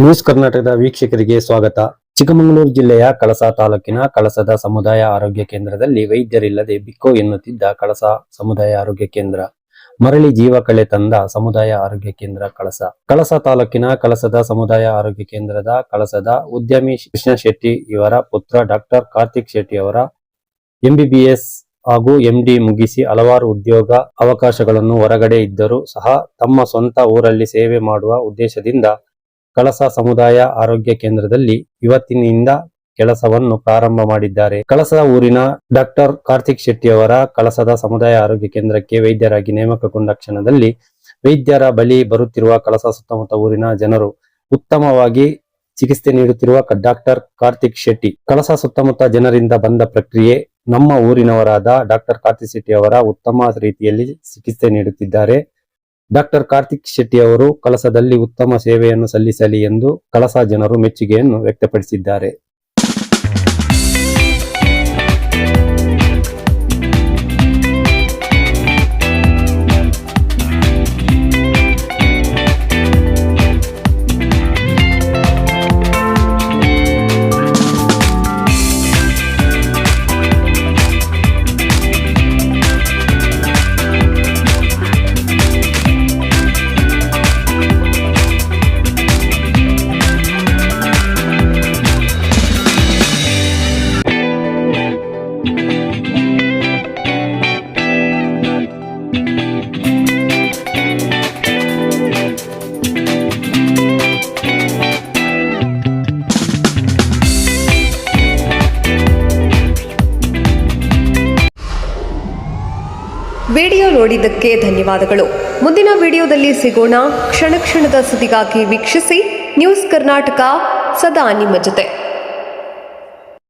News ಕರ್ನಾಟಕದ ವೀಕ್ಷಕರಿಗೆ ಸ್ವಾಗತ. ಚಿಕ್ಕಮಗಳೂರು ಜಿಲ್ಲೆಯ ಕಳಸ ತಾಲೂಕಿನ ಕಳಸದ ಸಮುದಾಯ ಆರೋಗ್ಯ ಕೇಂದ್ರದಲ್ಲಿ ವೈದ್ಯರಿಲ್ಲದೆ ಬಿಕ್ಕೋ ಎನ್ನುತ್ತಿದ್ದ ಕಳಸ ಸಮುದಾಯ ಆರೋಗ್ಯ ಕೇಂದ್ರ ಮರಳಿ ಜೀವ ಕಳೆ ತಂದ ಸಮುದಾಯ ಆರೋಗ್ಯ ಕೇಂದ್ರ ಕಳಸ ತಾಲೂಕಿನ ಕಳಸದ ಸಮುದಾಯ ಆರೋಗ್ಯ ಕೇಂದ್ರದ ಕಳಸದ ಉದ್ಯಮಿ ಕೃಷ್ಣ ಶೆಟ್ಟಿ ಇವರ ಪುತ್ರ ಡಾಕ್ಟರ್ ಕಾರ್ತಿಕ್ ಶೆಟ್ಟಿ ಅವರ MBBS ಹಾಗೂ MD ಮುಗಿಸಿ ಹಲವಾರು ಉದ್ಯೋಗ ಅವಕಾಶಗಳನ್ನು ಹೊರಗಡೆ ಇದ್ದರೂ ಸಹ ತಮ್ಮ ಸ್ವಂತ ಊರಲ್ಲಿ ಸೇವೆ ಮಾಡುವ ಉದ್ದೇಶದಿಂದ ಕಳಸ ಸಮುದಾಯ ಆರೋಗ್ಯ ಕೇಂದ್ರದಲ್ಲಿ ಇವತ್ತಿನಿಂದ ಕೆಲಸವನ್ನು ಪ್ರಾರಂಭ ಮಾಡಿದ್ದಾರೆ. ಕಳಸ ಊರಿನ ಡಾಕ್ಟರ್ ಕಾರ್ತಿಕ್ ಶೆಟ್ಟಿ ಅವರ ಕಳಸದ ಸಮುದಾಯ ಆರೋಗ್ಯ ಕೇಂದ್ರಕ್ಕೆ ವೈದ್ಯರಾಗಿ ನೇಮಕಗೊಂಡ ಕ್ಷಣದಲ್ಲಿ ವೈದ್ಯರ ಬಳಿ ಬರುತ್ತಿರುವ ಕಳಸ ಸುತ್ತಮುತ್ತ ಊರಿನ ಜನರು ಉತ್ತಮವಾಗಿ ಚಿಕಿತ್ಸೆ ನೀಡುತ್ತಿರುವ ಡಾಕ್ಟರ್ ಕಾರ್ತಿಕ್ ಶೆಟ್ಟಿ ಕಳಸ ಸುತ್ತಮುತ್ತ ಜನರಿಂದ ಬಂದ ಪ್ರಕ್ರಿಯೆ ನಮ್ಮ ಊರಿನವರಾದ ಡಾಕ್ಟರ್ ಕಾರ್ತಿಕ್ ಶೆಟ್ಟಿ ಅವರ ಉತ್ತಮ ರೀತಿಯಲ್ಲಿ ಚಿಕಿತ್ಸೆ ನೀಡುತ್ತಿದ್ದಾರೆ. ಡಾಕ್ಟರ್ ಕಾರ್ತಿಕ್ ಶೆಟ್ಟಿ ಅವರು ಕಳಸದಲ್ಲಿ ಉತ್ತಮ ಸೇವೆಯನ್ನು ಸಲ್ಲಿಸಲಿ ಎಂದು ಕಳಸ ಜನರು ಮೆಚ್ಚುಗೆಯನ್ನು ವ್ಯಕ್ತಪಡಿಸಿದ್ದಾರೆ. ವಿಡಿಯೋ ನೋಡಿದ್ದಕ್ಕೆ ಧನ್ಯವಾದಗಳು. ಮುಂದಿನ ವಿಡಿಯೋದಲ್ಲಿ ಸಿಗೋಣ. ಕ್ಷಣ ಕ್ಷಣದ ಸುದ್ದಿಗಾಗಿ ವೀಕ್ಷಿಸಿ ನ್ಯೂಸ್ ಕರ್ನಾಟಕ, ಸದಾ ನಿಮ್ಮ ಜೊತೆ.